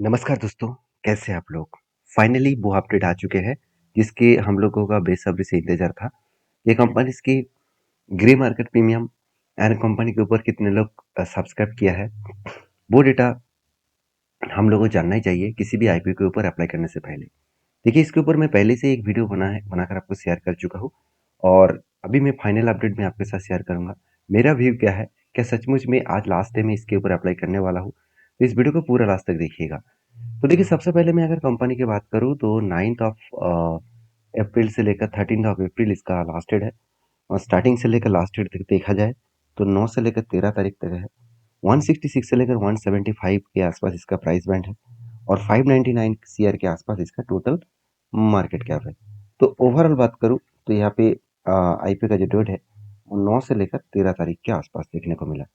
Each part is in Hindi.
नमस्कार दोस्तों, कैसे हैं आप लोग? फाइनली वो अपडेट आ चुके हैं जिसके हम लोगों का बेसब्री से इंतजार था। ये कंपनीज की grey market premium and company के ऊपर कितने लोग सब्सक्राइब किया है, वो डेटा हम लोगों को जानना ही चाहिए किसी भी आईपीओ के ऊपर अप्लाई करने से पहले। देखिए, इसके ऊपर मैं पहले से एक वीडियो बनाकर आपको शेयर कर चुका हूँ और अभी मैं फाइनल अपडेट में आपके साथ शेयर करूंगा। मेरा व्यू क्या है, क्या सचमुच में आज लास्ट डे में इसके ऊपर अप्लाई करने वाला हूँ, तो इस वीडियो को पूरा लास्ट तक देखिएगा। तो देखिए, सबसे पहले मैं अगर कंपनी की बात करूँ तो 9th ऑफ अप्रैल से लेकर 13th ऑफ अप्रैल इसका लास्ट डेट है। और स्टार्टिंग से लेकर लास्ट डेट तक देखा जाए तो 9 से लेकर 13 तारीख तक है। 166 से लेकर 175 के आसपास इसका प्राइस बैंड है और 599 सीआर के आसपास इसका टोटल मार्केट कैप है। तो ओवरऑल बात करूँ तो यहाँ पे आईपीओ का जो डेट है वो 9 से लेकर 13 तारीख के आसपास देखने को मिला।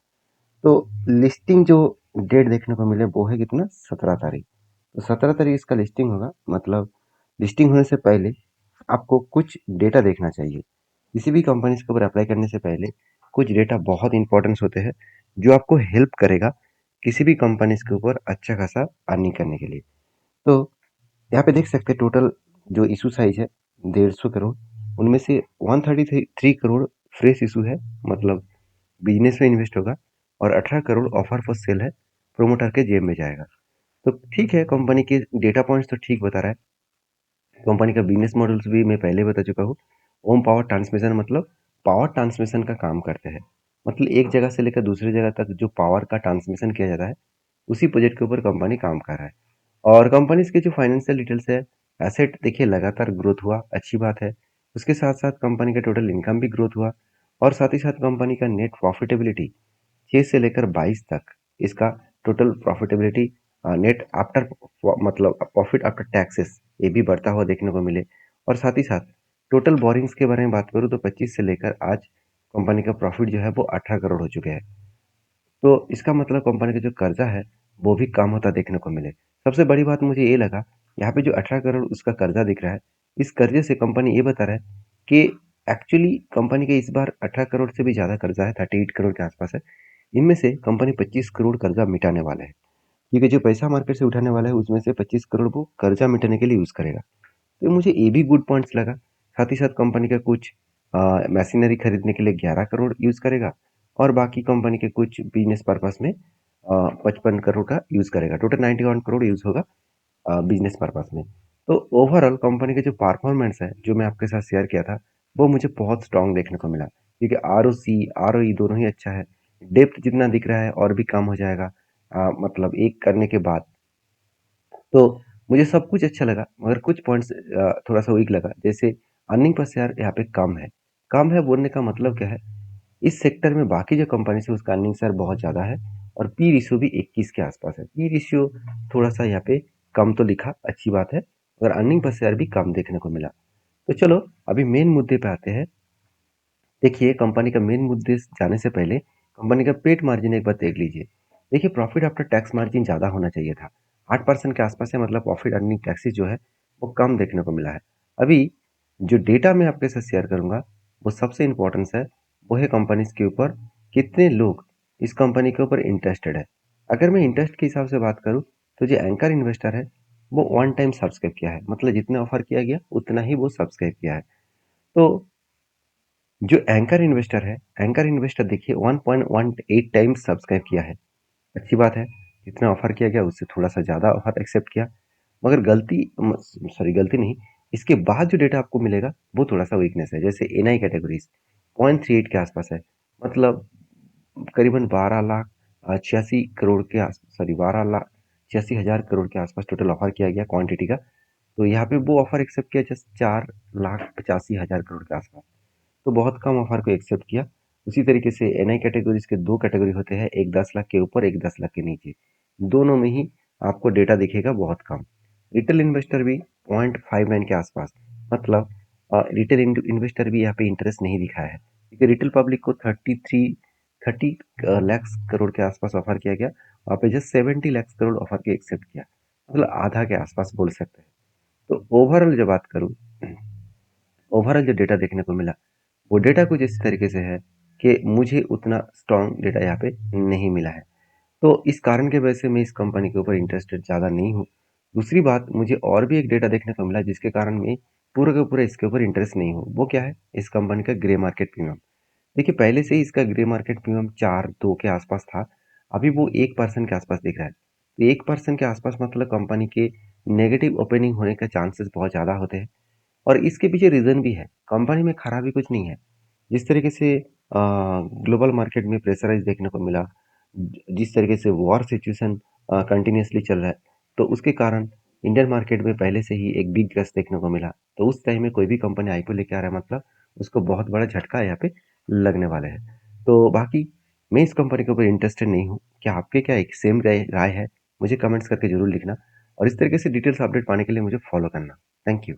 तो लिस्टिंग जो डेट देखने को मिले वो है कितना, 17 तारीख। तो 17 तारीख इसका लिस्टिंग होगा, मतलब लिस्टिंग होने से पहले आपको कुछ डेटा देखना चाहिए। किसी भी कंपनी के ऊपर अप्लाई करने से पहले कुछ डेटा बहुत इंपॉर्टेंस होते हैं जो आपको हेल्प करेगा किसी भी कंपनी के ऊपर अच्छा खासा अर्निंग करने के लिए। तो यहाँ पे देख सकते हैं टोटल जो इशू साइज है 150 करोड़, उनमें से 133 करोड़ फ्रेश इशू है, मतलब बिजनेस में इन्वेस्ट होगा, और 18 करोड़ ऑफर फॉर सेल है, प्रोमोटर के जेब में जाएगा। तो ठीक है, कंपनी के डेटा पॉइंट्स तो ठीक बता रहा है। कंपनी का बिजनेस मॉडल्स भी मैं पहले बता चुका हूँ। ओम पावर ट्रांसमिशन मतलब पावर ट्रांसमिशन का काम करते हैं, मतलब एक जगह से लेकर दूसरी जगह तक जो पावर का ट्रांसमिशन किया जाता है उसी प्रोजेक्ट के ऊपर कंपनी काम कर रहा है। और कंपनी के जो फाइनेंशियल डिटेल्स है, एसेट देखिए लगातार ग्रोथ हुआ, अच्छी बात है। उसके साथ साथ कंपनी का टोटल इनकम भी ग्रोथ हुआ और साथ ही साथ कंपनी का नेट प्रॉफिटेबिलिटी 6 से लेकर 22 तक इसका टोटल प्रॉफिटेबिलिटी, नेट आफ्टर मतलब प्रॉफिट आफ्टर टैक्सेस, ये भी बढ़ता हुआ देखने को मिले। और साथ ही साथ टोटल बोरिंग्स के बारे में बात करूँ तो 25 से लेकर आज कंपनी का प्रॉफिट जो है वो 18 करोड़ हो चुके हैं। तो इसका मतलब कंपनी का जो कर्जा है वो भी कम होता देखने को मिले। सबसे बड़ी बात मुझे ये लगा, यहाँ पे जो 18 करोड़ उसका कर्जा दिख रहा है, इस कर्जे से कंपनी ये बता रहा है कि एक्चुअली कंपनी के इस बार 18 करोड़ से भी ज़्यादा कर्जा है, 38 करोड़ के आसपास है। इनमें से कंपनी 25 करोड़ कर्जा मिटाने वाला है, क्योंकि जो पैसा मार्केट से उठाने वाला है उसमें से 25 करोड़ वो कर्जा मिटाने के लिए यूज़ करेगा। तो मुझे ये भी गुड पॉइंट्स लगा। साथ ही साथ कंपनी का कुछ मशीनरी खरीदने के लिए 11 करोड़ यूज़ करेगा और बाकी कंपनी के कुछ बिजनेस पर्पस में 55 करोड़ का यूज़ करेगा। टोटल 91 करोड़ यूज़ होगा बिजनेस पर्पस में। तो ओवरऑल कंपनी का जो परफॉर्मेंस है जो मैं आपके साथ शेयर किया था वो मुझे बहुत स्ट्रांग देखने को मिला, क्योंकि आरओसी आरओई दोनों ही अच्छा है। डेप्थ जितना दिख रहा है और भी कम हो जाएगा, मतलब एक करने के बाद। तो मुझे सब कुछ अच्छा लगा, मगर कुछ पॉइंट्स थोड़ा सा वीक लगा। जैसे अर्निंग पर शेयर यहाँ पे कम है। कम है बोलने का मतलब क्या है, इस सेक्टर में बाकी जो कंपनी है उसका अर्निंग शेयर बहुत ज़्यादा है और पी रेशियो भी 21 के आसपास है। पी रेशियो थोड़ा सा यहाँ पे कम तो लिखा, अच्छी बात है, मगर अर्निंग पर शेयर भी कम देखने को मिला। तो चलो अभी मेन मुद्दे पे आते हैं। देखिए, कंपनी का मेन मुद्दे जाने से पहले कंपनी का पेट मार्जिन एक बार देख लीजिए। देखिए, प्रॉफिट आफ्टर टैक्स मार्जिन ज़्यादा होना चाहिए था, 8% के आसपास है, मतलब प्रॉफिट अर्निंग टैक्सेस जो है वो कम देखने को मिला है। अभी जो डेटा मैं आपके साथ शेयर करूंगा वो सबसे इम्पोर्टेंस है, वो है कंपनीज के ऊपर कितने लोग इस कंपनी के ऊपर इंटरेस्टेड है। अगर मैं इंटरेस्ट के हिसाब से बात करूँ तो जो एंकर इन्वेस्टर है वो वन टाइम सब्सक्राइब किया है, मतलब जितना ऑफर किया गया उतना ही वो सब्सक्राइब किया है। तो जो एंकर इन्वेस्टर है, एंकर इन्वेस्टर देखिए 1.18 टाइम्स सब्सक्राइब किया है, अच्छी बात है। जितना ऑफर किया गया उससे थोड़ा सा ज़्यादा ऑफर एक्सेप्ट किया, मगर गलती नहीं, इसके बाद जो डेटा आपको मिलेगा वो थोड़ा सा वीकनेस है। जैसे एनआई कैटेगरीज 0.38 के आसपास है, मतलब करीबन 12 लाख 86 करोड़ के आस सॉरी 12 लाख 86 हज़ार करोड़ के आसपास टोटल ऑफर किया गया क्वांटिटी का। तो यहाँ पे वो ऑफर एक्सेप्ट किया जस्ट 4 लाख 85 हज़ार करोड़ के आसपास, तो बहुत कम ऑफर को एक्सेप्ट किया। उसी तरीके से एनआई कैटेगरीज के दो कैटेगरी होते हैं, एक 10 लाख के ऊपर, एक 10 लाख के नीचे। दोनों में ही आपको डेटा दिखेगा बहुत कम। रिटेल इन्वेस्टर भी 0.59 के आसपास, मतलब रिटेल इन्वेस्टर भी यहाँ पे इंटरेस्ट नहीं दिखाया है, क्योंकि रिटेल पब्लिक को 30 लैक्स करोड़ के आसपास ऑफर किया गया, वहाँ पे जस्ट 70 लाख करोड़ ऑफर के एक्सेप्ट किया, मतलब आधा के आसपास बोल सकते हैं। तो ओवरऑल जब बात करूँ, ओवरऑल जो डेटा देखने को मिला वो डेटा कुछ इस तरीके से है कि मुझे उतना स्ट्रॉन्ग डेटा यहाँ पे नहीं मिला है। तो इस कारण की वजह से मैं इस कंपनी के ऊपर इंटरेस्टेड ज़्यादा नहीं हूँ। दूसरी बात, मुझे और भी एक डेटा देखने को मिला जिसके कारण मैं पूरे का पूरा इसके ऊपर इंटरेस्ट नहीं हूँ। वो क्या है? इस कंपनी का ग्रे मार्केट प्रीमियम। देखिए, पहले से ही इसका ग्रे मार्केट प्रीमियम 4-2 के आसपास था। अभी वो 1% के आसपास दिख रहा है। तो 1% के आसपास मतलब कंपनी के नेगेटिव ओपिनियन होने का चांसेस बहुत ज़्यादा होते हैं। और इसके पीछे रीज़न भी है। कंपनी में खराबी कुछ नहीं है। जिस तरीके से ग्लोबल मार्केट में प्रेशराइज़ देखने को मिला, जिस तरीके से वॉर सिचुएशन कंटिन्यूअसली चल रहा है, तो उसके कारण इंडियन मार्केट में पहले से ही एक बिग रश देखने को मिला। तो उस टाइम में कोई भी कंपनी आईपीओ लेके आ रहा है मतलब उसको बहुत बड़ा झटका यहाँ पे लगने वाला है। तो बाकी मैं इस कंपनी के ऊपर इंटरेस्टेड नहीं हूँ। क्या आपके क्या एक सेम राय राय है? मुझे कमेंट्स करके ज़रूर लिखना और इस तरीके से डिटेल्स अपडेट पाने के लिए मुझे फॉलो करना। Thank you.